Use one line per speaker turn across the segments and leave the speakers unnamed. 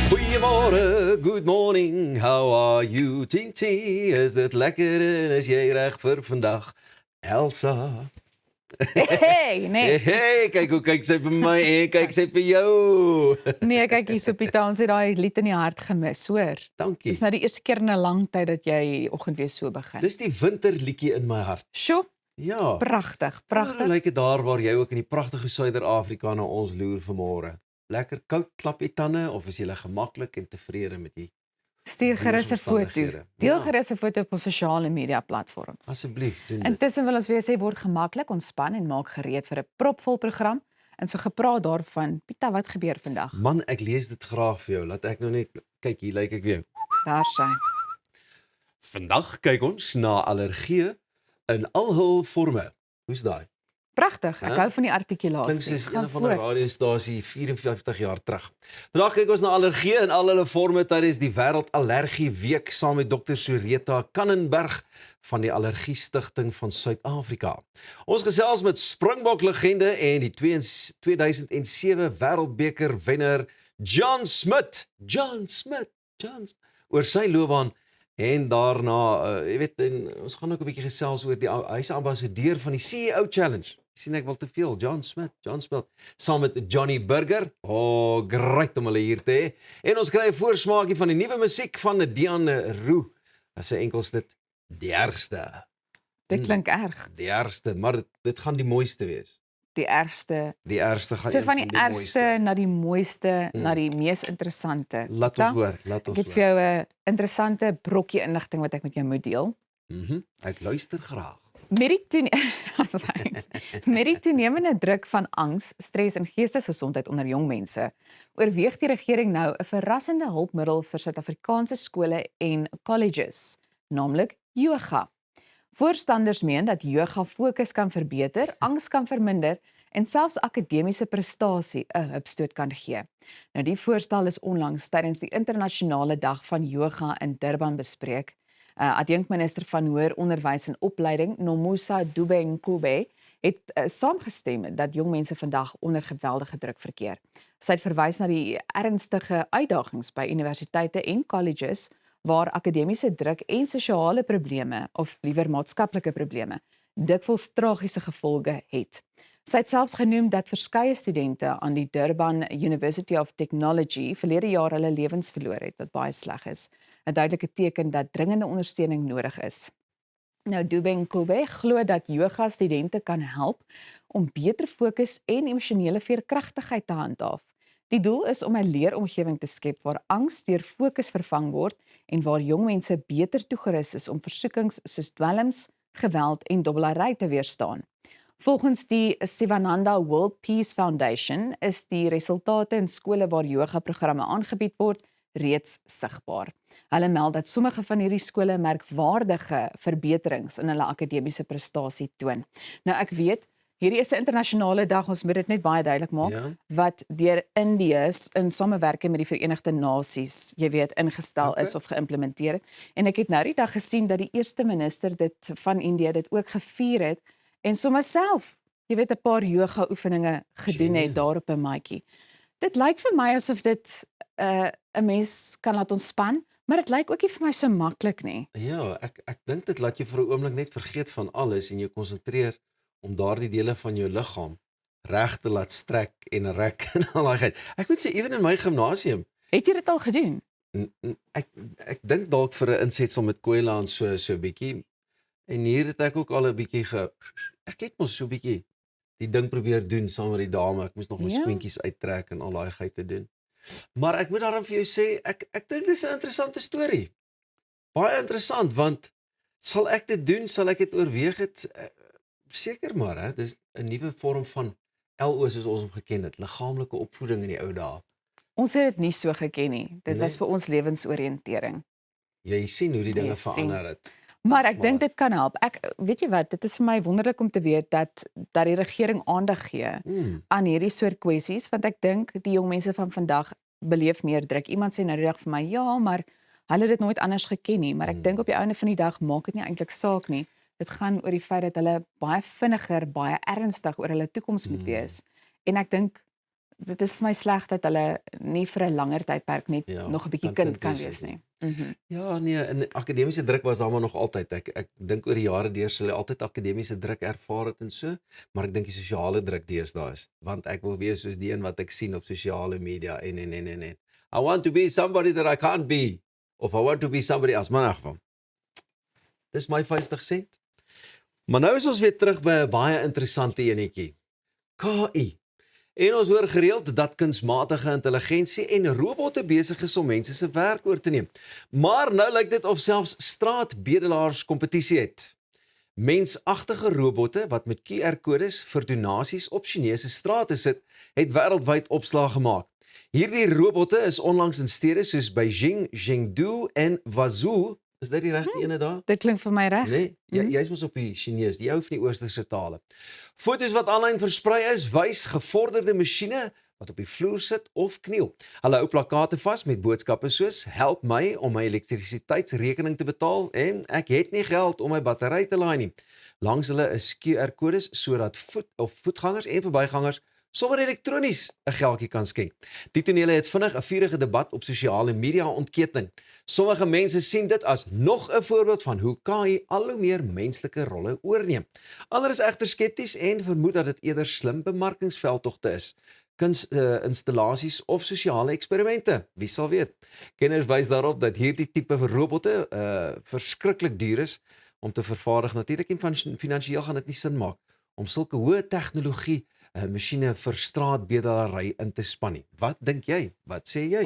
Goeiemôre, good morning, how are you? Tintie, is dit lekker en is jy reg vir vandag? Elsa.
Hey, nee.
Hey, kyk hoe kyk sy vir my en kyk sy vir jou.
Nee, kyk hier Sopieta, ons het daai lied in die hart gemis, hoor.
Dankie.
Dis nou die eerste keer in 'n lang tyd dat jy oggend weer so begin.
Dis die winterliedjie in my hart.
Sjoe,
Ja.
pragtig,
Hoe
pragtig.
lyk dit daar waar jy ook in die pragtige Suider-Afrika na ons loer vanmôre? Lekker koud, klap jy tande of is jy gemaklik en tevrede met die
Stuur gerus 'n foto.
weersomstandighede?
Deel
Ja.
gerus 'n foto op ons sosiale media platforms.
Asseblief, doen dit.
Intussen wil ons weer sê word gemaklik, ontspan en maak gereed vir 'n propvol program. En so gepraat daarvan, Pieta, wat gebeur vandag?
Man, ek lees dit graag vir jou. Laat ek nou net kyk, hier lyk ek weer.
Daar sy.
Vandag kyk ons na allergieë in al hul forme. Hoe's daai?
Pragtig. Ek
Hè?
hou van die artikulasie.
Klink soos
Gaan
een van die
voort.
radiostasie 54 jaar terug. Vandag kyk ons na allergieë in al hulle forme tydens die Wêreld Allergie Week saam met Dr. Sureta Kannenberg van die Allergie Stichting van Suid-Afrika. Ons gesels met Springbok legende en die 2007 Wêreldbeker wenner John Smit. Oor sy loopbaan en daarna, jy weet, en ons gaan ook 'n bietjie gesels oor hy's ambassadeur van die CEO Challenge. Sien ek wel te veel, John Smit, saam met Johnny Burger. Oh, great om hulle hier te hê. En ons kry 'n voorsmaakie van die nuwe musiek van Dian Roux. As 'n enkels dit die ergste.
Dit klink erg.
Die ergste, maar dit gaan die mooiste wees.
Die ergste.
Die ergste gaan
So
een
van die ergste
mooiste.
na die mooiste, na die mees interessante.
Laat
Pieta,
ons hoor, laat
Ek
ons
het vir jou 'n interessante brokkie inligting wat ek met jou moet deel.
Ek luister graag.
Met die toenemende druk van angs, stres en geestesgesondheid onder jong mense, oorweeg die regering nou 'n verrassende hulpmiddel vir Suid-Afrikaanse skole en colleges, naamlik yoga. Voorstanders meen dat yoga fokus kan verbeter, angs kan verminder en selfs akademiese prestasie 'n hupstoot kan gee. Nou die voorstel is onlangs tydens die internasionale dag van yoga in Durban bespreek. Adjunkminister van Hoër Onderwys en Opleiding, Nomusa Dube-Ncube, het saamgestem dat jong mense vandag onder geweldige druk verkeer. Sy het verwys na die ernstige uitdagings by universiteite en colleges waar akademiese druk en sosiale probleme, of liewer maatskaplike probleme, dikwels tragiese gevolge het. Sy het selfs genoem dat verskeie studente aan die Durban University of Technology verlede jaar hulle lewens verloor het, wat baie sleg is. 'n duidelike teken dat dringende ondersteuning nodig is. Nou Dube-Ncube glo dat yoga studente kan help om beter fokus en emosionele veerkragtigheid te handhaaf. Die doel is om 'n leeromgewing te skep waar angs deur fokus vervang word en waar jong mense beter toegerus is om versoekings soos dwelms, geweld en dobbelary te weerstaan. Volgens die Sivananda World Peace Foundation is die resultate in skole waar yoga-programme aangebied word reeds sigbaar. Hulle meld dat sommige van hierdie skole merkwaardige verbeterings in hulle akademiese prestasie toon. Nou ek weet, hierdie is 'n internasionale dag, ons moet dit net baie duidelik maak,
Ja.
wat deur Indië in samewerking met die Verenigde Nasies, jy weet, ingestel is of geïmplementeer het. En ek het nou die dag gesien dat die eerste minister van Indië dit ook gevier het en sommer self, jy weet, 'n paar yoga oefeninge gedoen het daar op 'n maatjie. Dit lyk vir my asof dit 'n mens kan laat ontspan, maar dit lyk ook nie vir my so maklik nie.
Ja, ek dink dit laat jou vir 'n oomblik net vergeet van alles en jou konsentreer om daardie dele van jou liggaam reg te laat strek en rek en al daai goed. Ek moet sê, ewen in my gimnasium,
Het jy dit al gedoen?
ek dink dalk vir 'n insetsel met Koela en so 'n bietjie. En hier het ek ook al 'n bietjie ek het mos so 'n bietjie die ding probeer doen saam met die dame. Ek moes nog my
Ja.
skoentjies uittrek en al daai geite doen. Maar ek moet daarom vir jou sê, ek dink dis 'n interessante storie. Baie interessant, want sal ek dit doen, sal ek dit oorweeg het? Seker maar, hè. Dis 'n nuwe vorm van LO soos ons hom geken het, liggaamlike opvoeding in die ou dae.
Ons het dit nie so geken nie. Dit
Nee.
was vir ons lewensoriëntering.
Jy sien hoe die dinge
Jy sien.
verander het.
Maar ek dink dit kan help. Weet jy wat, dit is vir my wonderlik om te weet dat die regering aandag gee aan hierdie soort kwessies, want ek dink die jong mense van vandag beleef meer druk. Iemand sê nou die dag vir my, ja, maar hulle het dit nooit anders geken nie, maar ek dink op die einde van die dag maak dit nie eintlik saak nie. Dit gaan oor die feit dat hulle baie vinniger, baie ernstig oor hulle toekoms moet wees. En ek dink dit is vir my sleg dat hulle nie vir 'n langer tydperk net
Ja,
nog 'n bietjie
kan
kind kan
wees,
wees nie.
Ja, nee, en akademiese druk was daar maar nog altyd. Ek dink oor die jare deur sal jy altyd akademiese druk ervaar het en so, maar ek dink die sosiale druk deesdae is, want ek wil wees soos die een wat ek sien op sosiale media en. I want to be somebody that I can't be, of I want to be somebody else, maar in elk geval. Dis my 50 sent. Maar nou is ons weer terug by 'n baie interessante enetjie. KI. En ons hoor gereeld dat kunsmatige intelligensie en robotte besig is om mense se werk oor te neem. Maar nou lyk dit of selfs straatbedelaars kompetisie het. Mensagtige robotte wat met QR-kodes vir donasies op Chinese strate sit, het wêreldwyd opslag gemaak. Hierdie robotte is onlangs in stede soos Beijing, Chengdu en Wazhou. Is dit die regte ene daar?
Dit klink vir my reg.
Nee, jy's mos op die Chinees, die ou van die oosterse tale. Foto's wat aanlyn versprei is, wys gevorderde masjiene wat op die vloer sit of kniel. Hulle hou plakate vas met boodskappe soos: "Help my om my elektrisiteitsrekening te betaal en ek het nie geld om my battery te laai nie." Langs hulle is QR-kodes sodat voetgangers en verbygangers sommer elektronies 'n geldjie kan skenk. Die tonele het vinnig 'n vurige debat op sosiale media ontketting. Sommige mense sien dit as nog 'n voorbeeld van hoe KI al hoe meer menslike rolle oorneem. Ander is egter skepties en vermoed dat dit eerder slim bemarkingsveldtogte is. Installasies of sosiale eksperimente, wie sal weet. Kenners wys daarop dat hierdie tipe van robotte verskriklik duur is om te vervaardig natuurlik, en finansiëel gaan dit nie sin maak om sulke hoë tegnologie masjiene vir straatbedelary in te span nie. Wat dink jy? Wat sê jy?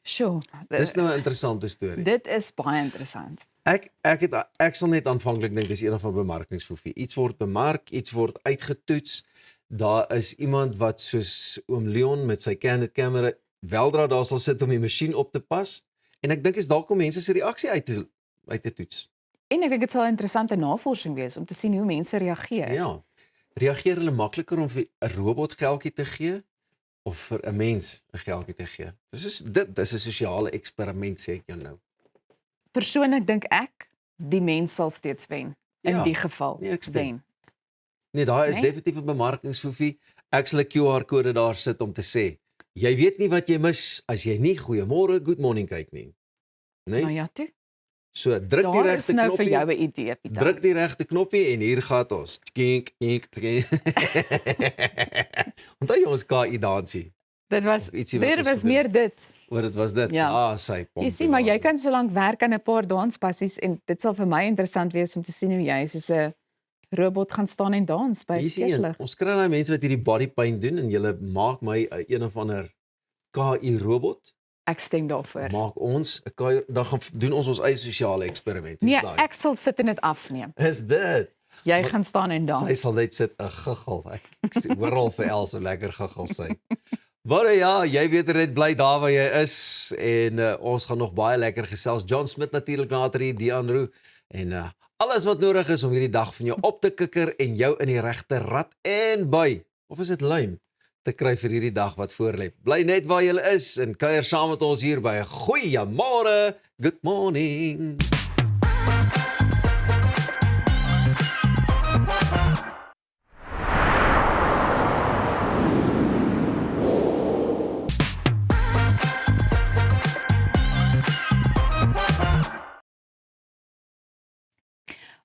Sjoe.
Dis nou 'n interessante storie.
Dit is baie interessant.
Ek sal net aanvanklik dink dis een van bemarkingsfofie. Iets word bemark, iets word uitgetoets. Daar is iemand wat soos oom Leon met sy candid camera weldra daar sal sit om die masjien op te pas. En ek dink is dalk om mense se reaksie uit te toets.
En ek dink dit sal 'n interessante navorsing wees om te sien hoe mense reageer.
Ja. Reageer hulle makliker om vir 'n robot geldjie te gee of vir 'n mens 'n geldjie te gee? Dit is 'n sosiale eksperiment, sê ek jou nou.
Persoonlik dink ek die mens sal steeds wen in
Ja,
die geval.
nee, ek stem.
Wen.
Nee, daar is
Nee?
definitief 'n bemarkingsfofie. Ek sal 'n QR-kode daar sit om te sê, jy weet nie wat jy mis as jy nie goeiemôre, good morning kyk nie. Nee?
Nou ja, toe.
So druk die
Daar is
regte
nou vir
knoppie.
jou 'n idee, Pieter.
Druk die regte knoppie en hier gaan ons. Kink, kink, kink. Onthou jy ons KI dansie?
Dit was
Of ietsie wat
dit
ons
was
gedoen
meer dit.
Oor dit was dit.
Ja.
Sy pomp.
Jy sien, maar jy kan so lank werk aan 'n paar danspassies en dit sal vir my interessant wees om te sien hoe jy soos 'n robot gaan staan en dans by
Hier sien jy,
verkeerslig.
ons kry daai mense wat hierdie body paint doen en julle maak my een of ander KI robot.
Ek stem daarvoor.
Maak ons 'n KI, dan gaan doen ons eie sosiale eksperiment.
Nee,
Hoe's daai?
ek sal sit en dit afneem.
Is dit?
Jy gaan staan en dans.
Sy sal net sit 'n giggel. Ek hoor al vir El so lekker giggel sy. Maar ja, jy weet net bly daar waar jy is en ons gaan nog baie lekker gesels. John Smith natuurlik later hier, Dian Roux en alles wat nodig is om hierdie dag van jou op te kikker en jou in die regte rad en by, of is dit lyn, te kry vir hierdie dag wat voorlê. Bly net waar jy is en kuier saam met ons hier by Goeiemôre, good morning.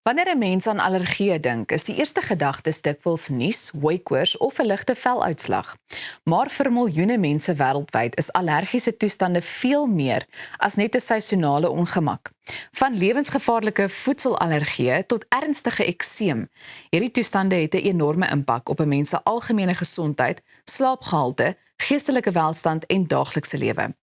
Wanneer 'n mens aan allergieë dink, is die eerste gedagtes dikwels nies, hooikoors of 'n ligte veluitslag. Maar vir miljoene mense wêreldwyd is allergiese toestande veel meer as net 'n seisonale ongemak. Van lewensgevaarlike voedselallergieë tot ernstige ekseem. Hierdie toestande het 'n enorme impak op 'n mens se algemene gesondheid, slaapgehalte, geestelike welstand en daaglikse lewe.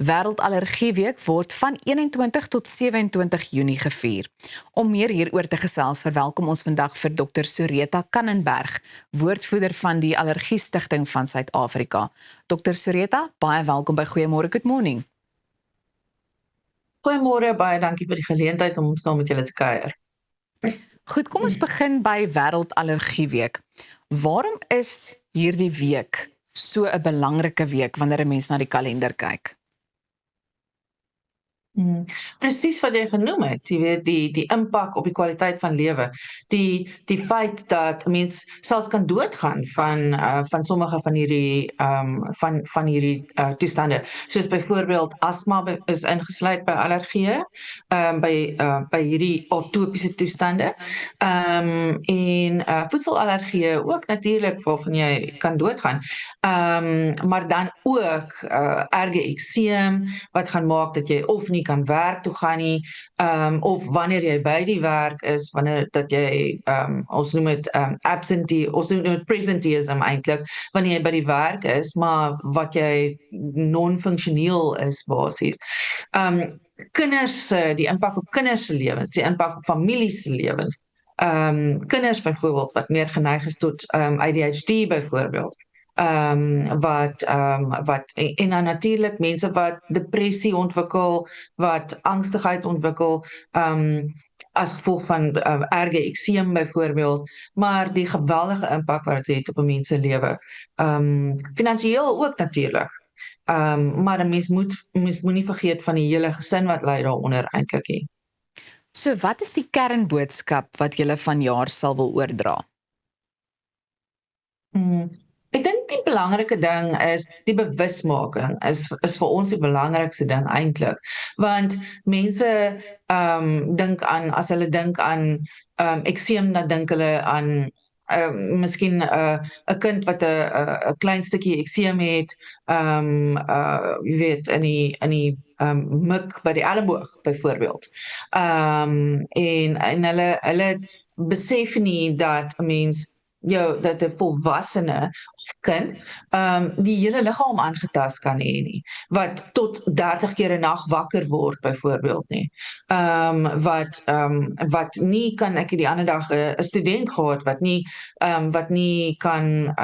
Wêreldallergieweek word van 21 tot 27 Junie gevier. Om meer hieroor te gesels, verwelkom ons vandag vir Dr. Soreta Kannenberg, woordvoerder van die Allergie Stichting van Suid-Afrika. Dr. Soreta, baie welkom by Goeiemôre, good morning.
Goeiemôre, baie dankie vir die geleentheid om saam met julle te kuier.
Goed, kom ons begin by Wêreldallergieweek. Waarom is hierdie week so 'n belangrike week wanneer 'n mens na die kalender kyk?
Presies wat jy genoem het, jy weet die impak op die kwaliteit van lewe, die feit dat 'n mens selfs kan doodgaan van sommige van hierdie toestande, soos byvoorbeeld asma is ingesluit by allergieë, by hierdie atopiese toestande, en voedselallergieë ook natuurlik waarvan jy kan doodgaan, maar dan ook erge ekseem wat gaan maak dat jy of nie kan werk toe gaan nie, of wanneer jy by die werk is, wanneer dat jy, ons noem dit ons noem dit presenteeism eintlik, wanneer jy by die werk is, maar wat jy non-funksioneel is basies. Kinders, die impak op kinders se lewens, die impak op families se lewens, kinders byvoorbeeld wat meer geneig is tot ADHD byvoorbeeld, en dan natuurlik mense wat depressie ontwikkel, wat angstigheid ontwikkel, as gevolg van erge ekseem byvoorbeeld, maar die geweldige impak wat dit het op 'n mens se lewe. Finansiëel ook natuurlik. Maar 'n mens moenie vergeet van die hele gesin wat ly daaronder eintlik nie.
So wat is die kernboodskap wat julle vanjaar sal wil oordra?
Ek dink die belangrike ding is die bewusmaking is vir ons die belangrikste ding eintlik, want mense dink aan, as hulle dink aan ekseem, dan dink hulle aan miskien 'n kind wat 'n klein stukkie ekseem het, jy weet in die mik by die elleboog byvoorbeeld. En hulle besef nie dat 'n mens dat 'n volwassene of kind die hele liggaam aangetast kan hê nie, wat tot 30 keer 'n nag wakker word byvoorbeeld nie. Wat nie kan, ek het die ander dag 'n student gehad wat nie kan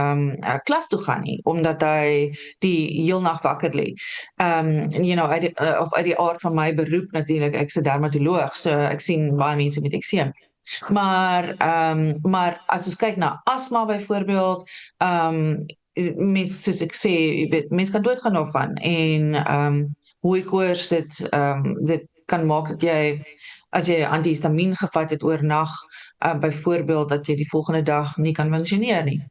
klas toe gaan nie, omdat hy die heel nag wakker lê. Uit die aard van my beroep natuurlik, ek's 'n dermatoloog, so ek sien baie mense met ekseem. Maar as ons kyk na asma byvoorbeeld, mense soos ek sê, jy weet, mense kan doodgaan daarvan, en hooikoors, dit kan maak dat jy, as jy antihistamiën gevat het oornag, byvoorbeeld dat jy die volgende dag nie kan funksioneer nie.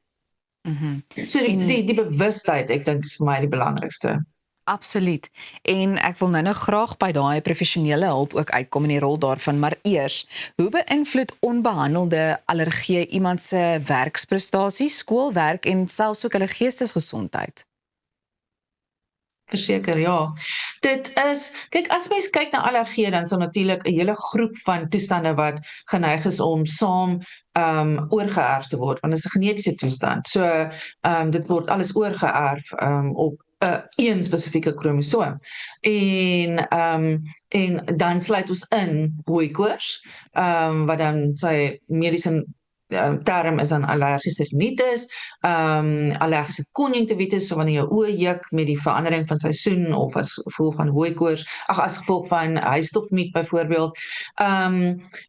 So die bewustheid, ek dink, is vir my die belangrikste.
Absoluut. En ek wil nou graag by daai professionele hulp ook uitkom in die rol daarvan, maar eers, hoe beïnvloed onbehandelde allergie iemand se werksprestasie, skoolwerk en selfs ook hulle geestesgesondheid?
Verseker, ja. Dit is, kyk, as mens kyk na allergie, dan is daar natuurlik 'n hele groep van toestande wat geneig is om saam oorgeerf te word, want dit is 'n genetiese toestand. So, dit word alles oorgeerf op een spesifieke kromosoom. En dan sluit ons in hooikoors, wat dan sy mediese term is dan allergiese rhinitis, allergiese konjunktivitis, so wanneer jou oë juk met die verandering van seisoen of as gevolg van hooikoors, as gevolg van huisstofmiet byvoorbeeld,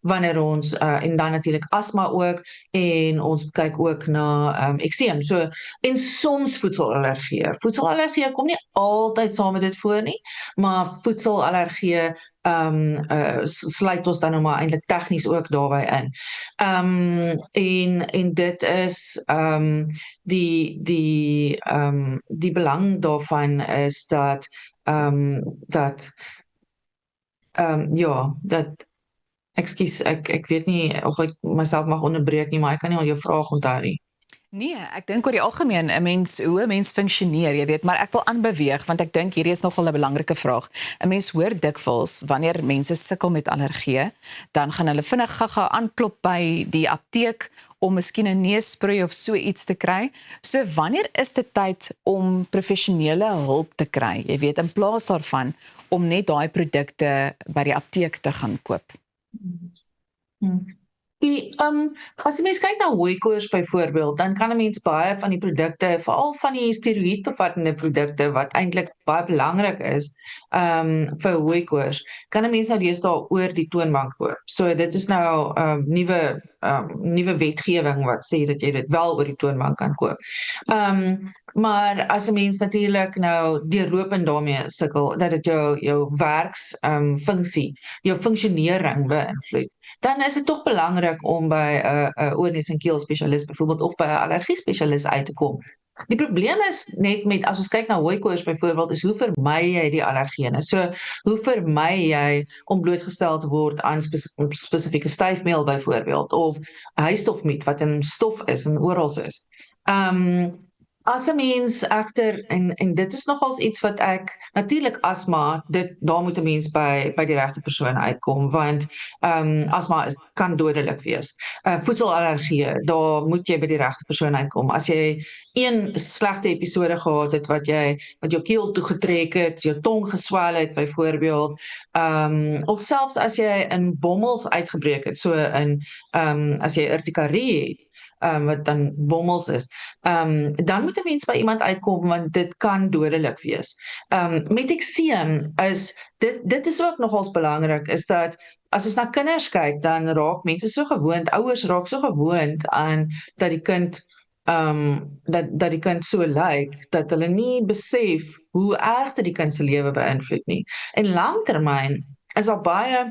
wanneer ons en dan natuurlik asma ook, en ons kyk ook na ekseem. So, en soms voedselallergie. Voedselallergie kom nie altyd saam met dit voor nie, maar voedselallergie sluit ons dan nou maar eintlik tegnies ook daarby in. En dit is die belang daarvan is dat ekskuus, ek weet nie of ek myself mag onderbreek nie, maar ek kan nie al jou vraag onthou nie.
Nee, ek dink oor die algemeen, hoe 'n mens funksioneer, jy weet, maar ek wil aanbeweeg, want ek dink hierdie is nogal 'n belangrike vraag. 'n Mens hoor dikwels, wanneer mense sukkel met allergie, dan gaan hulle vinnig gaga aanklop by die apteek, om miskien 'n neusspray of so iets te kry. So wanneer is dit tyd om professionele hulp te kry, jy weet, in plaas daarvan, om net daai produkte by die apteek te gaan koop?
As jy mens kyk na hooikoors byvoorbeeld, dan kan 'n mens baie van die produkte, veral van die steroïdbevattende produkte wat eintlik baie belangrik is vir hooikoors, kan 'n mens nou deesdae oor die toonbank koop. So dit is nou nuwe wetgewing wat sê dat jy dit wel oor die toonbank kan koop. Maar as 'n mens natuurlik nou deurlopend daarmee sukkel dat dit jou werks funksie, jou funksionering beïnvloed, dan is dit tog belangrik om by 'n oorneus en keel spesialis byvoorbeeld of by 'n allergie spesialis uit te kom. Die probleem is net met as ons kyk na hooikoors byvoorbeeld is hoe vermy jy die allergene? So hoe vermy jy om blootgestel te word aan spesifieke styfmeel byvoorbeeld of huisstofmiet wat 'n stof is en oral is. As 'n mens egter en dit is nogals iets wat ek natuurlik asma, daar moet 'n mens by die regte persoon uitkom want asma kan dodelik wees. Voedselallergie, daar moet jy by die regte persoon uitkom. As jy een slegte episode gehad het wat jou keel toegetrek het, jou tong geswel het byvoorbeeld, of selfs as jy in bommels uitgebreek het, so in as jy urtikarie het, wat dan bommels is, dan moet 'n mens by iemand uitkom want dit kan dodelik wees. Met ekseem is dit is ook nogals belangrik is dat as ons na kinders kyk, dan raak mense so gewoond, ouers raak so gewoond aan dat die kind dat die kind so lyk dat hulle nie besef hoe erg dit die kind se lewe beïnvloed nie. En langtermyn is daar baie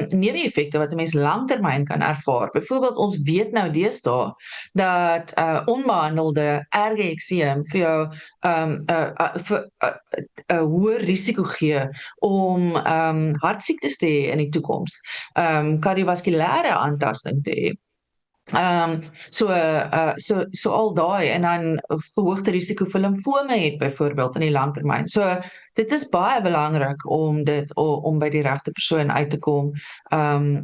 neeweffekte wat 'n mens langtermyn kan ervaar. Byvoorbeeld ons weet nou deesdae dat onbehandelde erge ekseem vir jou 'n hoër risiko gee om hartsiektes te hê in die toekoms, kardiovaskulêre aantasting te hê. So al daai en dan verhoogde risiko vir limfome het byvoorbeeld in die langtermyn. So dit is baie belangrik om by die regte persoon uit te kom,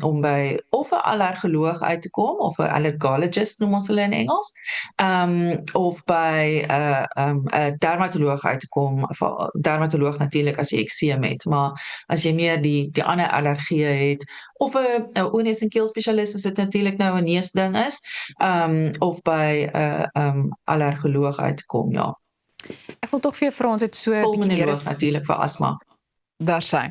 om by of 'n allergoloog uit te kom of 'n allergologist noem ons hulle in Engels, of by 'n dermatoloog uit te kom, dermatoloog natuurlik as jy ekseem het, maar as jy meer die ander allergieë het of 'n oorneus en keel spesialis as dit natuurlik nou 'n neusding is, of by 'n allergoloog uit te kom, ja.
Ek wil tog vir jou vra, ons het so 'n bietjie meer
Pulmonoloog
as
natuurlik vir asma.
daar sy.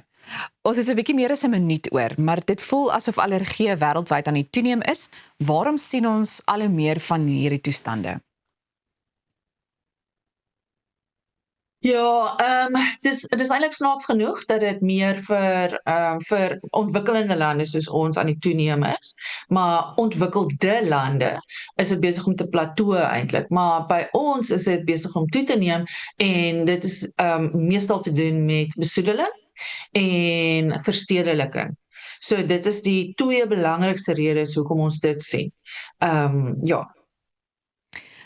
Ons het so 'n bietjie meer as 'n minuut oor, maar dit voel asof allergieë wêreldwyd aan die toeneem is. Waarom sien ons al hoe meer van hierdie toestande?
Ja, dis eintlik snaaks genoeg dat dit meer vir ontwikkelende lande soos ons aan die toeneem is, maar ontwikkelde lande is dit besig om te plateau eintlik, maar by ons is dit besig om toe te neem en dit is meestal te doen met besoedeling en verstedeliking. So dit is die twee belangrikste redes hoekom ons dit sien. Ja.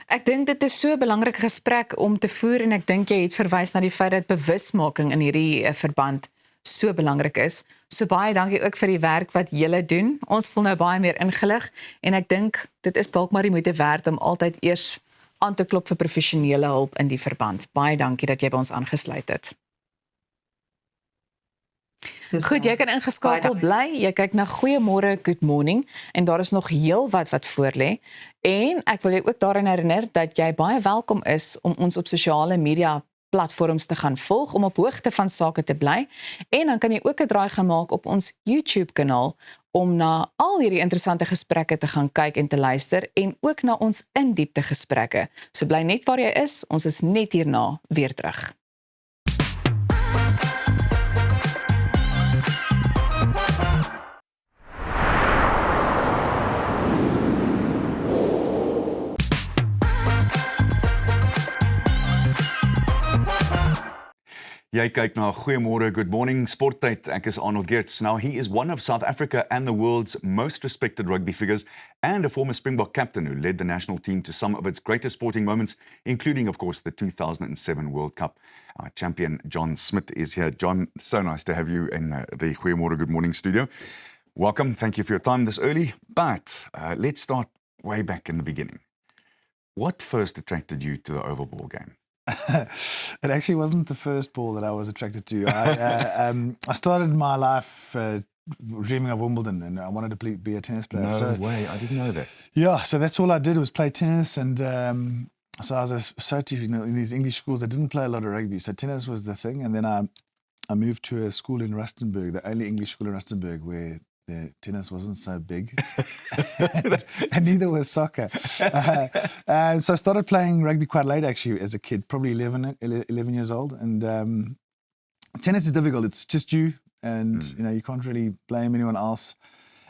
Ek dink dit is so 'n belangrike gesprek om te voer en ek dink jy het verwys na die feit dat bewusmaking in hierdie verband so belangrik is. So baie dankie ook vir die werk wat julle doen. Ons voel nou baie meer ingelig en ek dink dit is dalk maar die moeite werd om altyd eers aan te klop vir professionele hulp in die verband. Baie dankie dat jy by ons aangesluit het. Goed, jy kan ingeskakel bly. Jy kyk na Goeiemôre, Good Morning en daar is nog heel wat voorlê. En ek wil jou ook daaraan herinner dat jy baie welkom is om ons op sosiale media platforms te gaan volg om op hoogte van sake te bly. En dan kan jy ook 'n draai gaan maak op ons YouTube kanaal om na al hierdie interessante gesprekke te gaan kyk en te luister en ook na ons in-diepte gesprekke. So bly net waar jy is. Ons is net hierna weer terug.
Jy kyk na Goeiemôre, Good Morning Sporttyd. Ek is Arnold Geerts. Now, he is one of South Africa and the world's most respected rugby figures and a former Springbok captain who led the national team to some of its greatest sporting moments, including, of course, the 2007 World Cup. Our champion, John Smit, is here. John, so nice to have you in the Goeiemôre, Good Morning studio. Welcome. Thank you for your time this early. But let's start way back in the beginning. What first attracted you to the oval ball game?
It actually wasn't the first ball that I was attracted to. I started my life dreaming of Wimbledon, and I wanted to be a tennis player.
No way, I didn't know that.
Yeah, so that's all I did was play tennis, and so I was associated, in these English schools that didn't play a lot of rugby. So tennis was the thing. And then I moved to a school in Rustenburg, the only English school in Rustenburg where the tennis wasn't so big, and neither was soccer. So I started playing rugby quite late, actually, as a kid, probably 11 years old. And tennis is difficult. It's just you, and you can't really blame anyone else.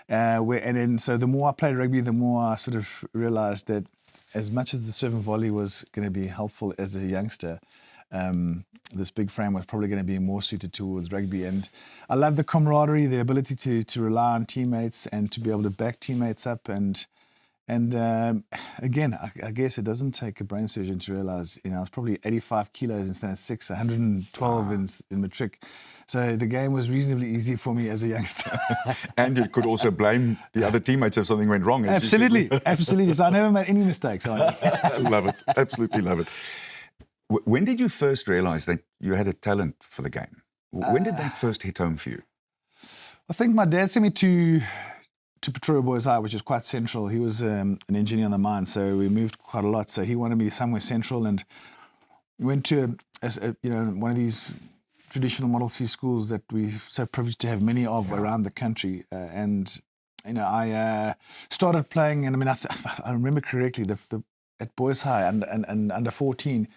And then so the more I played rugby, the more I sort of realised that as much as the serve and volley was going to be helpful as a youngster, this big frame was probably going to be more suited towards rugby. And I love the camaraderie, the ability to rely on teammates and to be able to back teammates up. And again, I guess it doesn't take a brain surgeon to realise, I was probably 85 kilos instead of 6, 112 in matric. So the game was reasonably easy for me as a youngster.
And you could also blame the other teammates if something went wrong.
Absolutely. So I never made any mistakes.
I love it. Absolutely love it. When did you first realise that you had a talent for the game? When did that first hit home for you?
I think my dad sent me to Pretoria Boys High, which is quite central. He was an engineer on the mine, so we moved quite a lot. So he wanted me somewhere central, and we went to one of these traditional Model C schools that we're so privileged to have many of around the country. I started playing, and I remember correctly, at Boys High and under 14.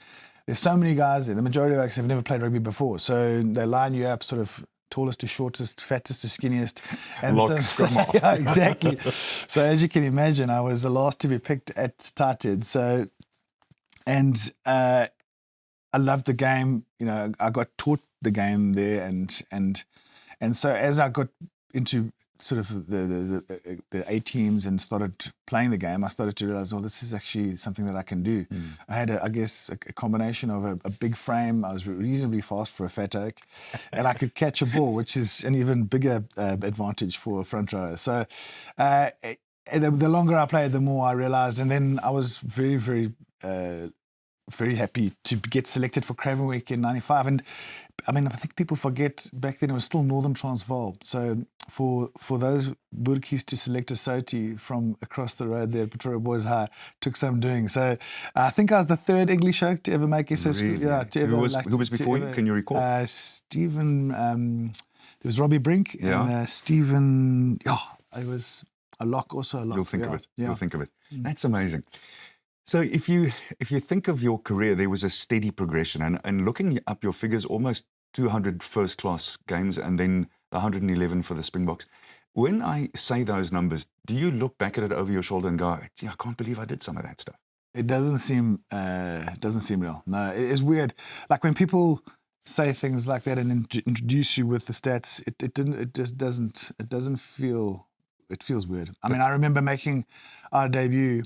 There's so many guys there. The majority of us have never played rugby before. So they line you up sort of tallest to shortest, fattest to skinniest. And yeah, exactly. So as you can imagine, I was the last to be picked at tight end. So, and I loved the game. I got taught the game there. And so as I got into sort of the A teams and started playing the game, I started to realize, this is actually something that I can do. I had, a combination of a big frame. I was reasonably fast for a fat oak, and I could catch a ball, which is an even bigger advantage for a front rower. So the longer I played, the more I realized. And then I was very, very, very happy to get selected for Craven Week in '95. And I think people forget back then it was still Northern Transvaal. So for those Burkies to select a Soti from across the road there at Pretoria Boys High took some doing. So I think I was the third English oak to ever make SS.
Really?
Yeah,
Who was before you? Can you recall?
Stephen. There was Robbie Brink and Stephen. Yeah, it was a lock. Also a lock.
You'll think of it.
Yeah.
You'll think of it. That's amazing. So if you think of your career, there was a steady progression, and looking up your figures, almost 200 first-class games and then 111 for the Springboks. When I say those numbers, do you look back at it over your shoulder and go, gee, I can't believe I did some of that stuff?
It doesn't seem real. No, it's weird. Like when people say things like that and introduce you with the stats, it doesn't feel. It feels weird. I mean, I remember making our debut.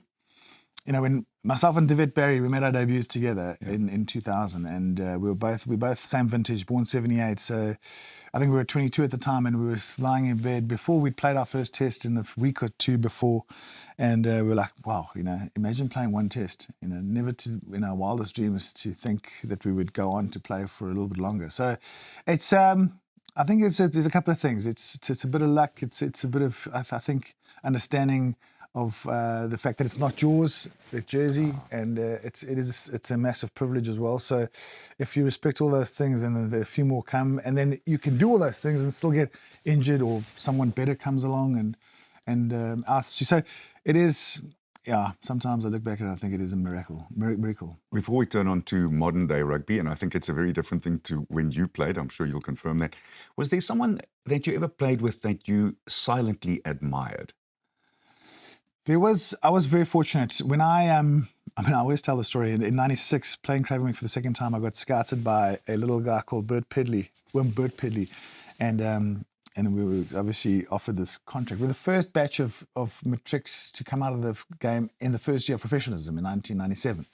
When myself and David Barry, we made our debuts together in 2000, and we were both same vintage, born 78. So I think we were 22 at the time, and we were lying in bed before we'd played our first test in the week or two before, and we were like, wow, imagine playing one test. Never to in our wildest dreams to think that we would go on to play for a little bit longer. So it's I think there's a couple of things. It's a bit of luck. It's a bit of I think understanding of the fact that it's not yours, the jersey, and it's a massive privilege as well. So if you respect all those things, then a few more come, and then you can do all those things and still get injured, or someone better comes along and asks you. So it is. Yeah, sometimes I look back and I think it is a miracle.
Before we turn on to modern day rugby, and I think it's a very different thing to when you played, I'm sure you'll confirm that. Was there someone that you ever played with that you silently admired?
I was very fortunate. When I always tell the story. In '96, playing Craven Week for the second time, I got scouted by a little guy called Bert Pedley, and we were obviously offered this contract. We're the first batch of matrics to come out of the game in the first year of professionalism in 1997.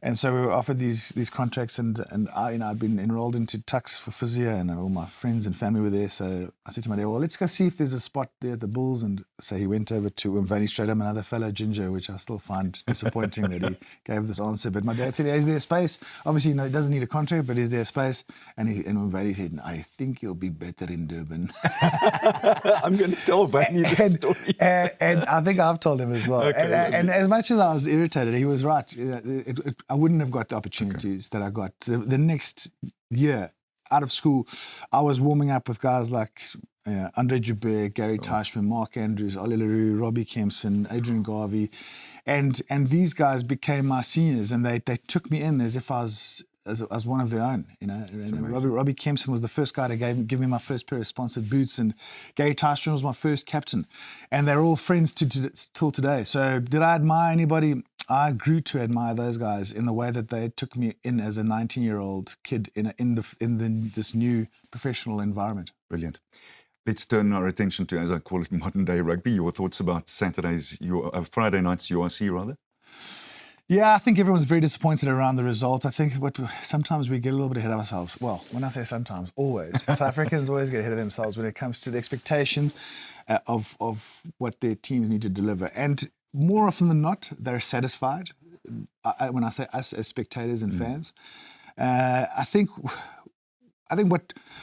And so we were offered these contracts, and I'd been enrolled into Tuks for physio, and all my friends and family were there. So I said to my dad, well, let's go see if there's a spot there at the Bulls. And so he went over to Umvani straight up, another fellow ginger, which I still find disappointing that he gave this answer. But my dad said, is there space? Obviously, he doesn't need a contract, but is there space? And Umvani said, I think you'll be better in Durban.
I'm going to tell Vanny the story.
And I think I've told him as well.
Okay,
and as much as I was irritated, he was right. I wouldn't have got the opportunities that I got. The next year, out of school, I was warming up with guys like Andre Joubert, Gary Teichmann, Mark Andrews, Ollie Leroux, Robbie Kempson, Adrian Garvey. And these guys became my seniors, and they took me in as if I was as one of their own, And Robbie Kempson was the first guy to give me my first pair of sponsored boots, and Gary Teichmann was my first captain. And they're all friends till today. So did I admire anybody? I grew to admire those guys in the way that they took me in as a 19-year-old kid in this new professional environment.
Brilliant. Let's turn our attention to, as I call it, modern day rugby. Your thoughts about Friday night's URC, rather?
Yeah, I think everyone's very disappointed around the result. I think sometimes we get a little bit ahead of ourselves. Well, when I say sometimes, always. South Africans always get ahead of themselves when it comes to the expectation of what their teams need to deliver. And more often than not, they're satisfied. When I say us as spectators and fans, I think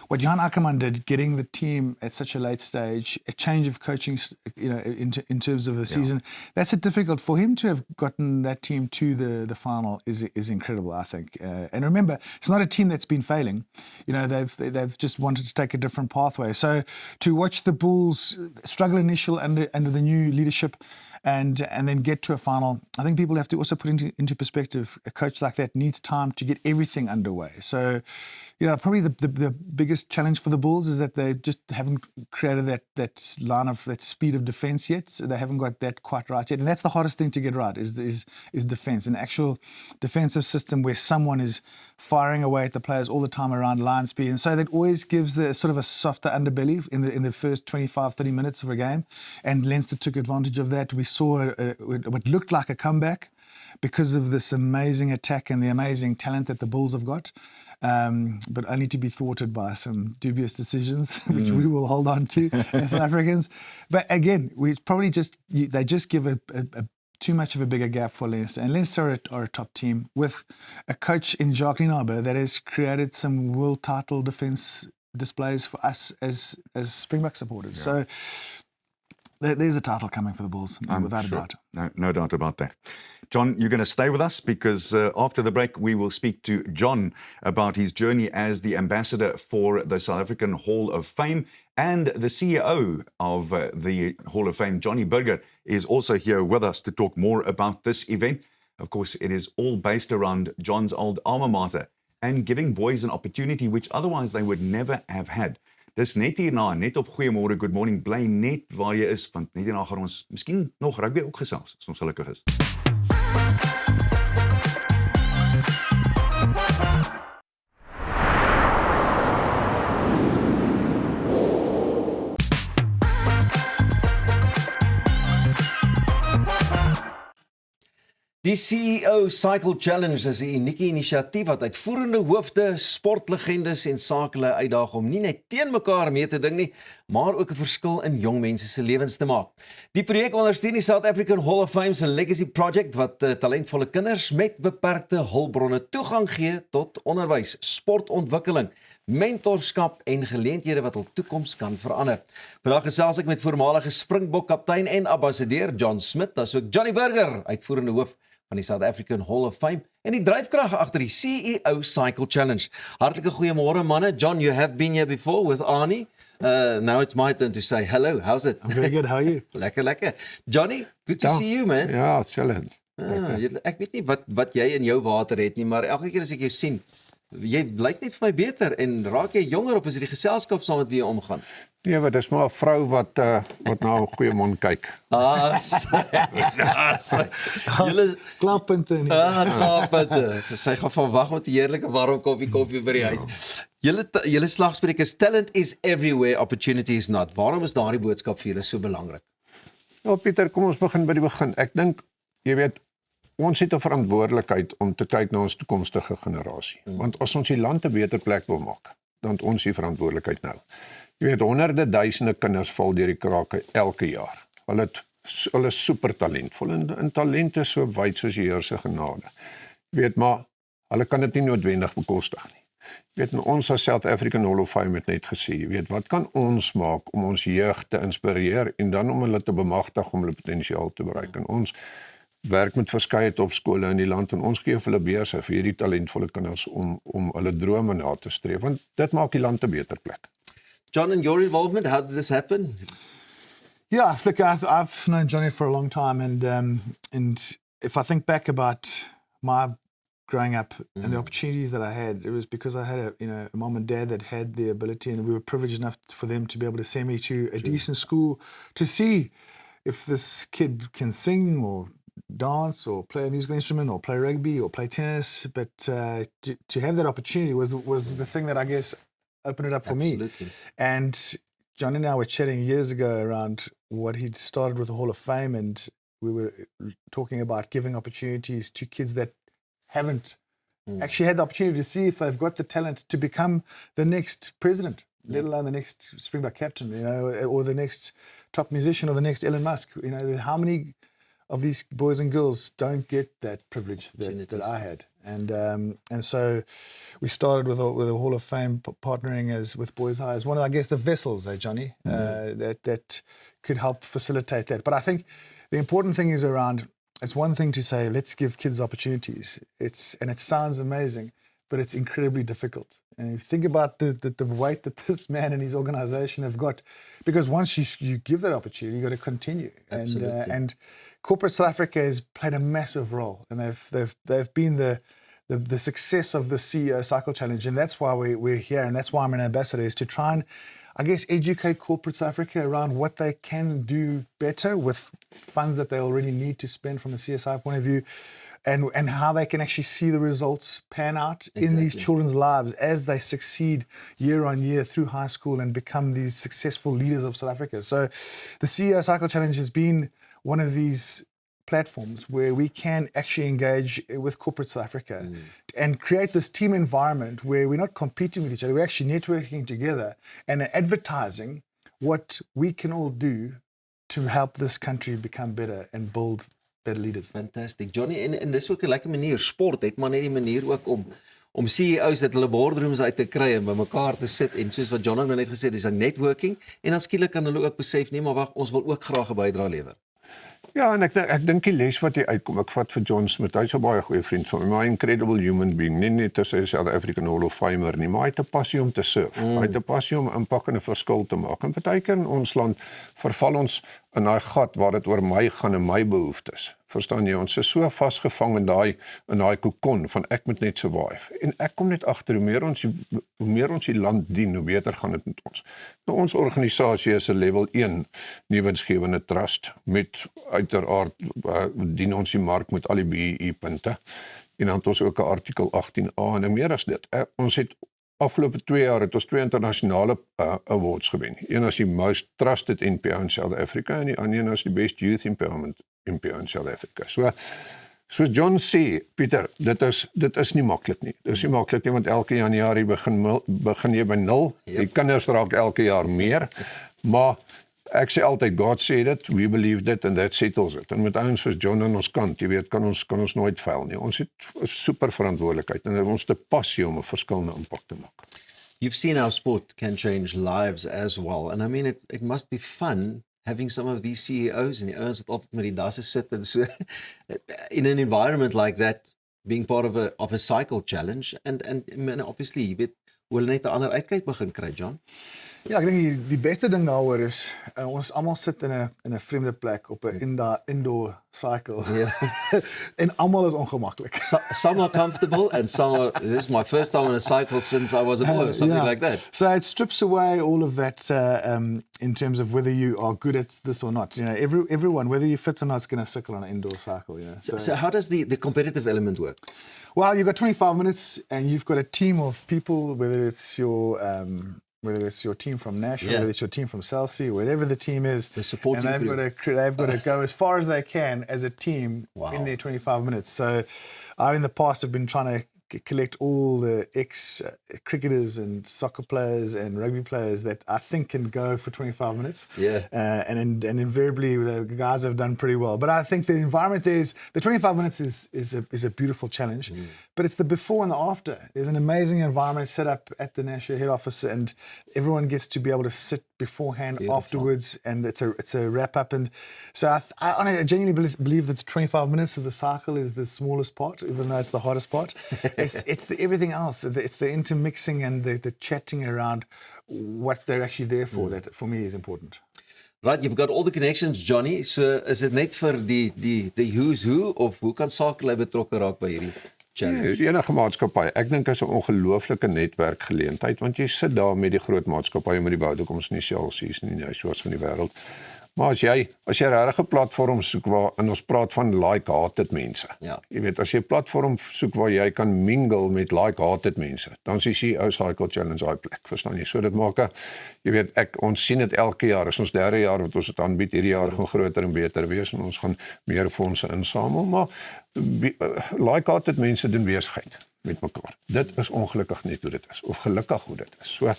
what Jan Ackerman did, getting the team at such a late stage, a change of coaching, in terms of a season, that's difficult for him to have gotten that team to the final is incredible, I think. And remember, it's not a team that's been failing. They've just wanted to take a different pathway. So to watch the Bulls struggle initially under the new leadership, and then get to a final, I think people have to also put into perspective, a coach like that needs time to get everything underway. So, probably the biggest challenge for the Bulls is that they just haven't created that speed of defense yet. So they haven't got that quite right yet. And that's the hardest thing to get right is defense, an actual defensive system where someone is firing away at the players all the time around line speed. And so that always gives the sort of a softer underbelly in the first 25, 30 minutes of a game. And Leinster took advantage of that. We saw what looked like a comeback because of this amazing attack and the amazing talent that the Bulls have got, but only to be thwarted by some dubious decisions, which we will hold on to as South Africans. But again, they just give a too much of a bigger gap for Leinster. And Leinster are a top team with a coach in Jacques Nienaber that has created some world title defence displays for us as Springbok supporters. So there's a title coming for the Bulls, without a doubt.
No doubt about that. John, you're going to stay with us because after the break, we will speak to John about his journey as the ambassador for the South African Hall of Fame. And the CEO of the Hall of Fame, Johnny Burger, is also here with us to talk more about this event. Of course, it is all based around John's old alma mater and giving boys an opportunity which otherwise they would never have had. Dis net hierna, net op Goeiemôre, Good Morning, bly net waar jy is, want net hierna gaan ons miskien nog rugby ook gesels, as ons gelukkig is.
Die CEO Cycle Challenge is 'n unieke inisiatief wat uitvoerende hoofde, sportlegendes en sakelei uitdaag om nie net teen mekaar mee te ding nie, maar ook 'n verskil in jong mense se lewens te maak. Die projek ondersteun die South African Hall of Fame se Legacy Project wat talentvolle kinders met beperkte hulpbronne toegang gee tot onderwys, sportontwikkeling, mentorskap en geleenthede wat hul toekoms kan verander. Vandag gesels ek met voormalige Springbok kaptein en ambassadeur John Smit, asook Johnny Burger, uitvoerende hoof van die South African Hall of Fame en die dryfkrag agter die CEO Cycle Challenge. Hartlike goeiemôre manne. John, you have been here before with Arnie. Now it's my turn to say hello. How's it?
I'm very good. How are you?
Lekker. Johnny, good to see you, man.
Ja, challenge.
Ek weet nie wat jy in jou water het nie, maar elke keer as ek jou sien, jy lyk net vir my beter en raak jy jonger of is dit die geselskap saam met wie jy omgaan?
Nee, maar dis maar 'n vrou wat na 'n goeie mond kyk.
Julle
Klaarpunte nie.
klaarpunte. Sy gaan van wag met 'n heerlike warm koppie by die huis. Julle slagspreuk is talent is everywhere, opportunity is not. Waarom is daardie boodskap vir julle so belangrik?
Nou Pieter, kom ons begin by die begin. Ek dink, jy weet, ons het 'n verantwoordelikheid om te kyk na ons toekomstige generasie. Want as ons die land 'n beter plek wil maak, dan het ons die verantwoordelikheid nou. Jy weet, honderde duisende kinders val deur die krake elke jaar. Hulle is super talentvol en talent is so wyd soos die Here se genade. Jy weet, maar hulle kan dit nie noodwendig bekostig nie. Jy weet, en ons as South African Hall of Fame het net gesê, jy weet, wat kan ons maak om ons jeug te inspireer en dan om hulle te bemagtig om hulle potensiaal te bereik. En ons werk met verskeie topskole in die land en ons gee vir hulle beurse vir hierdie talentvolle kinders om hulle drome na te streef, want dit maak die land 'n beter plek.
John, in your involvement, how did this happen?
Yeah, look, I've known Johnny for a long time, and if I think back about my growing up and the opportunities that I had, it was because I had a mom and dad that had the ability, and we were privileged enough for them to be able to send me to a decent school to see if this kid can sing or dance or play a musical instrument or play rugby or play tennis. But to have that opportunity was the thing that I guess opened it up for
Absolutely.
me. And John and I were chatting years ago around what he'd started with the Hall of Fame, and we were talking about giving opportunities to kids that haven't actually had the opportunity to see if they've got the talent to become the next president, let alone the next Springbok captain, or the next top musician or the next Elon Musk. How many of these boys and girls don't get that privilege that I had? And so we started with a Hall of Fame partnering with Boys High as one of, I guess, the vessels, Johnny, that could help facilitate that. But I think the important thing is around, it's one thing to say, let's give kids opportunities. And it sounds amazing, but it's incredibly difficult. And if you think about the weight that this man and his organization have got, because once you give that opportunity, you've got to continue.
Absolutely.
And corporate South Africa has played a massive role, and they've been the success of the CEO Cycle Challenge, and that's why we're here, and that's why I'm an ambassador, is to try and, I guess, educate corporate South Africa around what they can do better with funds that they already need to spend from a CSI point of view, and how they can actually see the results pan out in these children's lives as they succeed year on year through high school and become these successful leaders of South Africa. So the CEO Cycle Challenge has been one of these platforms where we can actually engage with corporate South Africa and create this team environment where we're not competing with each other, we're actually networking together and advertising what we can all do to help this country become better and build better leaders.
Fantastic. Johnny, en dis ook 'n lekker manier, sport het maar net die manier ook om CEOs dat hulle boardrooms uit te kry en bymekaar te sit en soos wat John nou net gesê het, dis 'n networking en dan skielik kan hulle ook besef, nee, maar wag, ons wil ook graag 'n bydrae lewer.
Ja, en ek dink die les wat hier uitkom, ek vat vir John Smith, hy's 'n baie goeie vriend van my, maar 'n incredible human being, nie net as 'n South African Hall of Famer nie, maar hy het 'n passie om te surf. Hy het 'n passie om 'n impak en 'n verskil te maak. En partykeer in ons land verval ons in daai gat waar dit oor my gaan en my behoeftes. Verstaan jy, ons is so vasgevang in daai kokon van ek moet net survive. En ek kom net agter hoe meer ons die land dien, hoe beter gaan dit met ons. Nou, ons organisasie is 'n level 1 nuwensgewende trust met uiteraard dien ons die mark met al die BEE punte. En dan het ons ook 'n artikel 18A en meer as dit. Ons het afgelope 2 jaar het ons 2 internasionale awards gewen. Een as die most trusted NPO in South Africa en die ander as die best youth empowerment NPO in South Africa. So soos John sê, Pieter, dit is nie maklik nie. Dit is nie maklik nie, want elke Januarie begin jy by 0. Die kinders raak elke jaar meer, maar ek sê altyd, God said it, we believed it, and that settles it. En met ouens soos John aan ons kant, jy weet, kan ons nooit faal nie. Ons het 'n super verantwoordelikheid en ons het 'n passie om 'n verskil en 'n impak te maak.
You've seen how sport can change lives as well. And I mean, it must be fun having some of these CEOs en die ouens wat altyd met die dasse sit en so in an environment like that, being part of a cycle challenge and obviously, jy weet, hoe hulle net 'n ander uitkyk begin kry, John.
Ja, ek dink die beste ding daaroor is ons almal sit in 'n vreemde plek op 'n indoor cycle. En almal is ongemaklik.
Some are comfortable and some are, this is my first time on a cycle since I was a boy or something like that.
So it strips away all of that in terms of whether you are good at this or not. Everyone, whether you fit or not, is going to cycle on an indoor cycle.
So how does the competitive element work?
Well, you've got 25 minutes and you've got a team of people, whether it's your whether it's your team from Nash or
Yeah.
whether it's your team from Chelsea, whatever the team is,
The supporting
and they've got to go as far as they can as a team
Wow.
in their 25 minutes. So I, in the past, have been trying to collect all the ex-cricketers and soccer players and rugby players that I think can go for 25 minutes.
Yeah.
And invariably, the guys have done pretty well. But I think the environment there is, the 25 minutes is a beautiful challenge, but it's the before and the after. There's an amazing environment set up at the National head office, and everyone gets to be able to sit beforehand, afterwards, and it's a wrap up. And so I genuinely believe that the 25 minutes of the cycle is the smallest part, even though it's the hardest part. It's everything else. It's the intermixing and the chatting around what they're actually there for that for me is important.
Right, you've got all the connections, Johnny. So is dit net vir die who's who of hoe kan Sakelei betrokke raak by hierdie challenge?
Enige maatskappy. Ek dink is 'n ongelooflike netwerkgeleentheid want jy sit daar met die groot maatskappye met die Vodacom's en die Chelsea's en die Nashwas van die wêreld. Maar as jy regtig 'n platform soek waar en ons praat van like-hearted mense.
Ja.
Jy weet as jy 'n platform soek waar jy kan mingle met like-hearted mense, dan is die CEO Cycle Challenge daai plek, verstaan jy? So dit maak jy weet ons sien dit elke jaar, is ons derde jaar wat ons dit aanbied, hierdie jaar gaan groter en beter wees en ons gaan meer fondse insamel, maar like-hearted mense doen besigheid met mekaar. Dit is ongelukkig net hoe dit is of gelukkig hoe dit is. So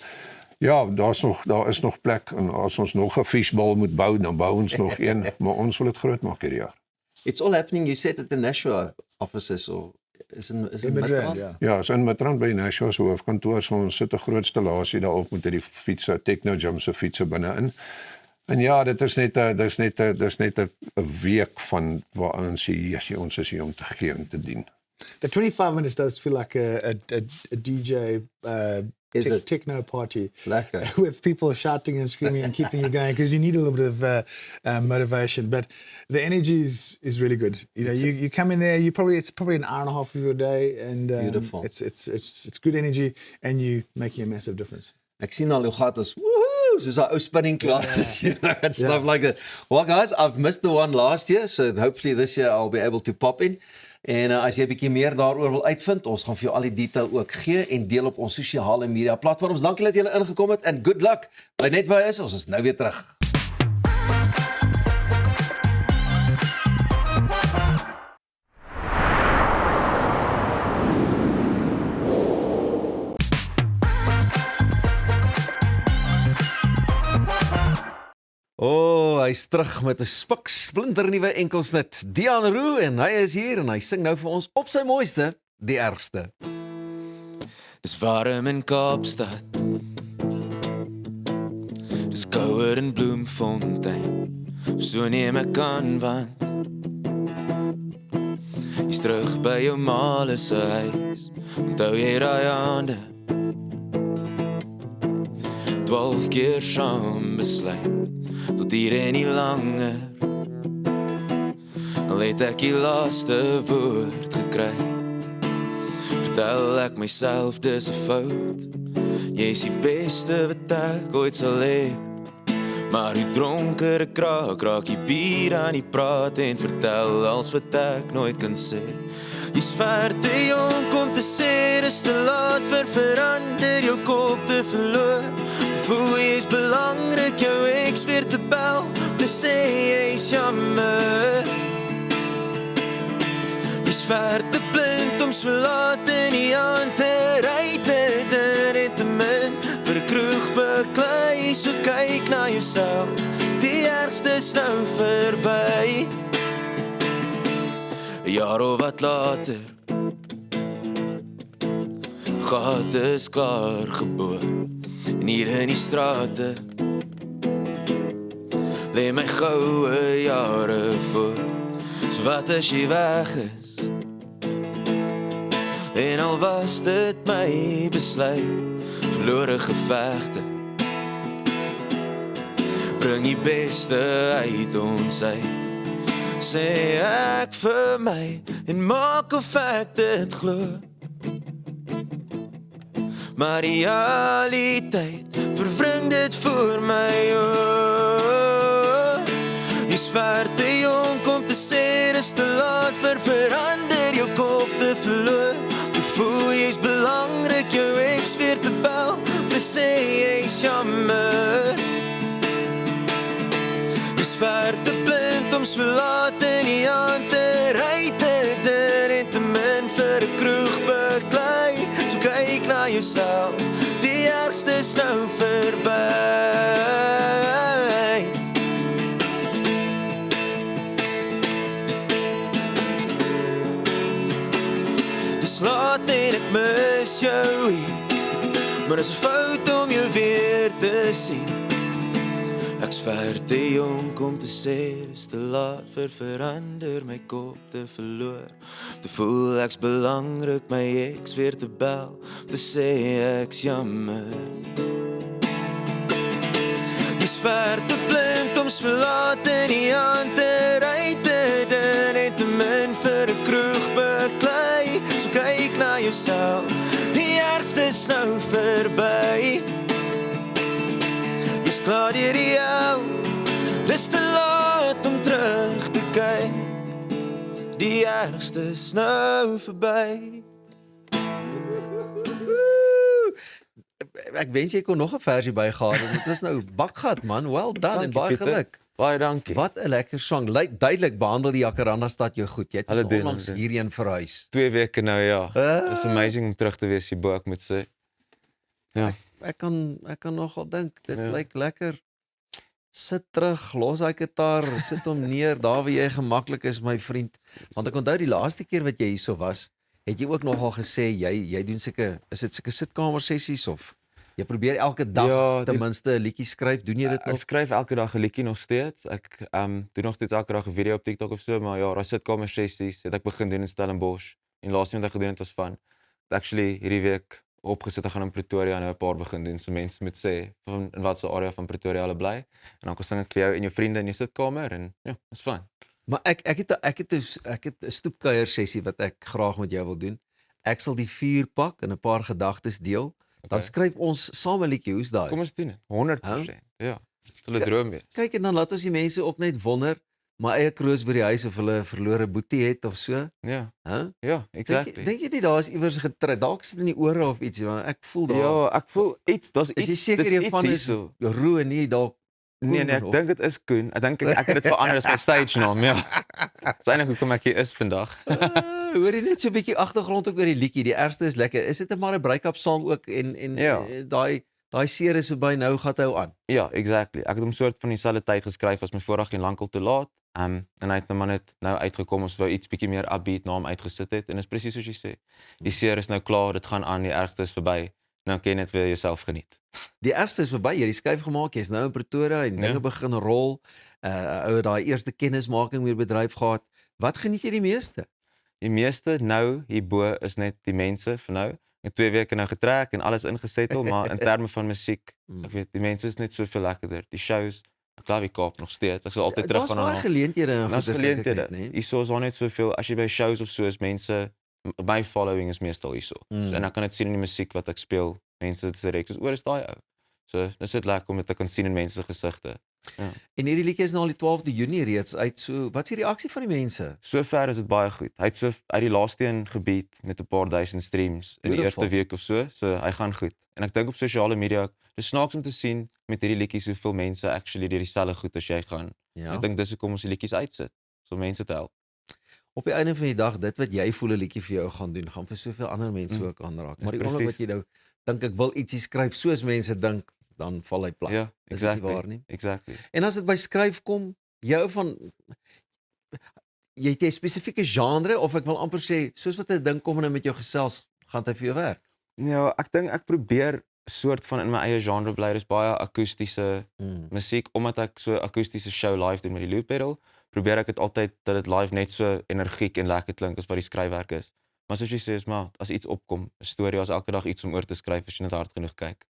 ja, daar is nog plek en as ons nog 'n fishbowl moet bou, dan bou ons nog een, maar ons wil dit groot maak hierdie jaar.
It's all happening, you said at the Nashua offices or is in
Midrand,
Midrand?
ja.
Ja, so in Midrand by Nashua se hoofkantoor, so ons sit 'n groot installasie daarop met hierdie fietsse, Techno Gym se fietsse binne-in. En ja, dit is net 'n week van waarin jy ons is hier om te gee en te dien.
The 25 minutes does feel like a DJ
Is it?
techno party
Lekker.
with people shouting and screaming and keeping you going because you need a little bit of motivation. But the energy is really good. You know, you come in there, it's probably an hour and a half of your day, and
Beautiful.
It's good energy, and you making a massive difference.
Ek sien al hoe gat ons. Woohoo, soos daai ou spinning classes, you know, and stuff like that. Well guys, I've missed the one last year, so hopefully this year I'll be able to pop in. En as jy 'n bietjie meer daaroor wil uitvind, ons gaan vir jou al die detail ook gee en deel op ons sosiale media platforms. Dankie dat julle ingekom het and good luck. Bly net waar jy is, ons is nou weer terug. Hy's terug met 'n splinternuwe enkelsnit. Dian Roux en hy is hier en hy sing nou vir ons op sy mooiste, die ergste.
Dis warm in Kaapstad. Dis kouer in Bloemfontein. So neem ek aan want jy's terug by jou ma se huis. Onthou jy daai aande 12 keer saam besluit tot hier en nie langer. Al het ek die laaste woord gekry. Vertel ek myself dis 'n fout. Jy is die beste wat ek ooit sal hê. Maar hoe dronker ek raak die bier aan die praat en vertel als wat ek nooit kan sê. Jy's ver te jonk om te sê dis te laat vir verander jou kop te verloor. Voel jy is belangrik jou ex weer te bel te sê jy is jammer. Jy's ver te blind om so laat in die aand te ry te min vir 'n kroeg beklei, so kyk na jouself, die ergste is nou verby. 'n jaar of wat later, gat is klaar geboor. En hier in die strate lê my goue jare voor. So wat as jy weg is? En al was dit my besluit, verlore gevegte bring die beste uit ons uit. Sê ek vir my en maak of ek dit glo. Maar die realiteit verwring dit voor my oor. Jy's ver te jonk om te sê dis te laat vir verander jou kop te verloor. Jy voel jy's belangrik jou ex weer te bel te sê jy ek's jammer. Dis ver te blind om so laat in die aand te ry te doen en te min vir 'n kroeg beklei. So kyk na jouself, die ergste is nou verby. Dis laat en ek mis jou hier, maar dis 'n fout om jou weer te sien. Ek's ver te jonk om te sê, dis te laat vir verander, my kop te verloor. Te voel ek's belangrik, my eks weer te bel, te sê ek's jammer. Dis ver te blind om so laat in die aand te ry te doen en te min vir 'n kroeg beklei. So kyk na jouself, die ergste is nou verby. Jy's klaar deur die jou, dis te laat om terug te kyk. Die ergste is nou verby.
Ek wens jy kon nog 'n versie bygehad het. Dit was nou bakgat man. Well done en baie
Pieter.
geluk.
Baie dankie.
Wat 'n lekker sang. Lyk duidelik behandel die Jacaranda stad jou goed. Jy het
Hulle
ons
doen,
onlangs
hulle
hierheen verhuis.
2 weke nou, ja.
Ah.
It's amazing om terug te wees hierbo, ek moet sê. Ja.
Ek kan nogal dink dit
Ja.
lyk lekker. Sit terug, los daai gitaar, sit hom neer daar waar jy gemaklik is my vriend. Want ek onthou die laaste keer wat jy hierso was, het jy ook nogal gesê jy doen seker is dit seker sitkamer sessies of jy probeer elke dag
Ja,
ten
die-
minste 'n liedjie skryf. Doen jy dit
Ek
nog?
skryf elke dag 'n liedjie nog steeds. Ek doen nog steeds elke dag 'n video op TikTok of so, maar ja, daai sitkamer sessies het ek begin doen in Stellenbosch. En laaste wat ek gedoen het was van actually hierdie week opgesit ek gaan in Pretoria nou 'n paar begin doen. So mense moet sê van in watter area van Pretoria hulle bly en dan kan sing ek vir jou en jou vriende in jou sitkamer en ja, dis fyn.
Maar ek het 'n stoepkuier sessie wat ek graag met jou wil doen. Ek sal die vuur pak en 'n paar gedagtes deel. Dan
Okay.
skryf ons saam 'n liedjie. Hoe's daai?
Kom ons doen dit. 100%. Ja. Dit sal 'n droom wees.
Kyk en dan laat ons die mense ook net wonder, my eie kroos by die huis of hulle 'n verlore boetie het of so,
Ja.
hè?
Ja, exactly.
Dink jy nie daar is iewers getry? Dalk sit in die ore of iets, want ek voel daar.
Ja, ek voel iets, daar's iets.
Is jy seker
dis
jy
iets
van is
hierso.
Roe en nie dalk
Nee,
Koen
ek
of-
dink dit is Koen. Ek dink ek het dit verander as my stage naam, ja. Dis eintlik hoekom ek hier is vandag.
Hoor jy net so 'n bietjie agtergrond ook oor die liedjie. Die eerste is lekker. Is dit maar 'n break-up song ook en
Ja.
daai seer is verby, nou gaan hy aan.
Ja, exactly. Ek het hom soort van dieselfde tyd geskryf as my vorige en lankal te laat. En hy het nou maar net nou uitgekom ons wou iets bietjie meer upbeat na hom uitgesit het en dit is presies soos jy sê. Die seer is nou klaar, dit gaan aan, die ergste is verby. Nou kan jy net weer jouself geniet.
Die ergste is verby. Jy het die skuif gemaak. Jy's nou in Pretoria en dinge
Ja.
begin rol. Ou het daai eerste kennismaking met die bedryf gehad. Wat geniet jy die meeste?
Die meeste nou hierbo is net die mense vir nou. Ek het 2 weke nou getrek en alles ingesettel, maar in terme van musiek, ek weet die mense is net soveel lekkerder. Die shows, ek love die Kaap nog steeds. Ek sal altyd terug
Daar's
gaan
baie
na.
geleenthede en
Daar's
goeders, dink ek
geleenthede.
net, né?
Hierso is daar net soveel as jy by shows of so is mense my following is meestal hierso. So, en ek kan dit sien in die musiek wat ek speel. Mense dit direk soos oor is daai ou. So dis net lekker om dit te kan sien in mense se gesigte.
En hierdie liedjie is nou al die 12de Junie reeds uit. So wat is die reaksie van die mense?
Sover is dit baie goed. Hy het so uit die laaste een gebied met 'n paar duisend streams in die
Beautiful.
eerste week of so. So hy gaan goed. En ek dink op sosiale media, dis snaaks om te sien met hierdie liedjies hoeveel mense actually deur dieselfde goed as jy gaan.
Ja.
Ek dink dis hoekom ons die liedjies uitsit, so mense te help.
Op die einde van die dag, dit wat jy voel 'n liedjie vir jou gaan doen, gaan vir soveel ander mense ook aanraak. Maar die oomblik wat
Presies.
jy nou dink ek wil ietsie skryf soos mense dink, dan val hy plat.
Ja,
Is dit
exactly.
nie waar nie?
Exactly.
En as dit by skryf kom, jou van jy het 'n spesifieke genre of ek wil amper sê soos wat 'n ding kom en nou met jou gesels, gaan dit vir jou werk.
Ja, ek dink ek probeer soort van in my eie genre bly. Dis baie akoestiese musiek omdat ek so akoestiese show live doen met die loop pedal. Probeer ek dit altyd dat dit live net so energiek en lekker klink as wat die skryfwerk is. Maar soos jy sê, is maar as iets opkom, 'n storie, as elke dag iets om oor te skryf as jy net hard genoeg kyk.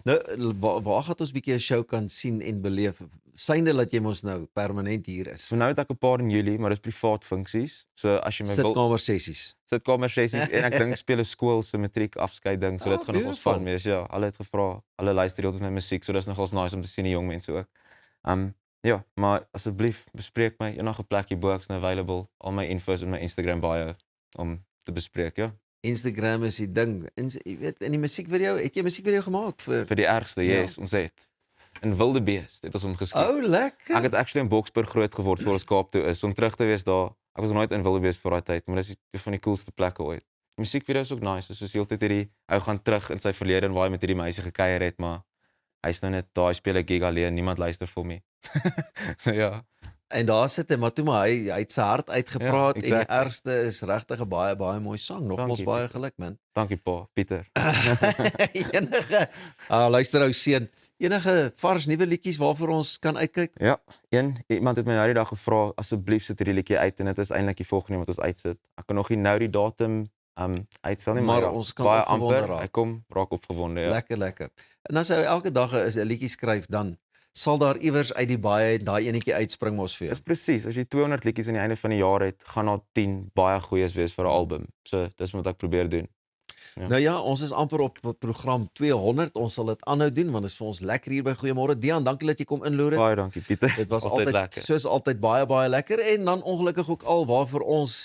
Nou waar gaan ons bietjie 'n show kan sien en beleef? Synde dat jy mos nou permanent hier is.
So nou het ek 'n paar in Julie, maar dis privaat funksies. So as jy my wil
Sitkamer sessies.
sitkamer sessies en ek dink speel 'n skool se matriek afskeid ding, so dit gaan nogals
beautiful.
van wees. Ja, hulle het gevra. Hulle luister heeltyd my musiek, so dis nogals nice om te sien die jong mense ook. Ja, maar asseblief bespreek my enige plek hierbo, ek's nou available. Al my info is in my Instagram bio om te bespreek, ja.
Instagram is die ding. En jy weet in die musiekvideo, het jy 'n musiekvideo gemaak
Vir die ergste,
Ja.
yes, ons het. In Wildebeest het ons hom geskiet.
Oh, lekker.
Ek het actually in Boksburg groot geword voor ons Kaap toe is. Om terug te wees daar. Ek was nooit in Wildebeest vir daai tyd, maar dis een van die coolste plekke ooit. Die musiekvideo is ook nice. Dis soos heeltyd hierdie ou gaan terug in sy verlede en waar hy met hierdie meisie gekuier het, maar hy's nou net daar, hy speel 'n gig alleen, niemand luister vir my. Ja.
En daar sit hy, maar toe maar hy het sy hart uitgepraat en die
exactly.
ergste is regtig 'n baie mooi sang. Nogmaals
Dankie,
baie
Pieter.
geluk man.
Dankie pa, Pieter.
Enige luister ou seun, enige vars nuwe liedjies waarvoor ons kan uitkyk?
Ja, iemand het my nou die dag gevra asseblief sit hierdie liedjie uit en dit is eintlik die volgende wat ons uitsit. Ek kan nog nie nou die datum uitstel nie,
Maar
ja,
ons kan
baie
opgewonde
amper.
raak.
Hy kom raak opgewonde, ja.
Lekker. En as hy elke dag 'n liedjie skryf, dan sal daar iewers uit die baie daai enetjie uitspring mos vir jou.
Dis presies, as jy 200 liedjies aan die einde van die jaar het, gaan daar 10 baie goeies wees vir 'n album. So dis wat ek probeer doen. Ja.
Nou ja, ons is amper op program 200. Ons sal dit aanhou doen want dit is vir ons lekker hier by Goeiemôre. Dian, dankie dat jy kom inloer het.
Baie dankie Pieter.
Dit was altyd
lekker.
soos altyd baie lekker en dan ongelukkig ook al waarvoor ons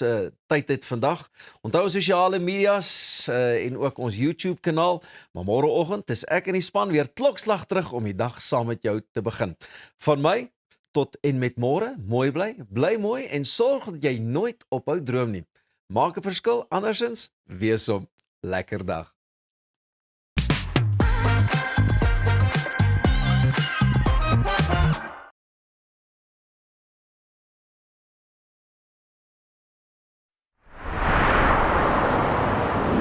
tyd het vandag. Onthou sosiale media's en ook ons YouTube kanaal. Maar môreoggend is ek in die span weer klokslag terug om die dag saam met jou te begin. Van my tot en met môre, mooi bly mooi en sorg dat jy nooit ophou droom nie. Maak 'n verskil, andersins wees hom. Lekker dag.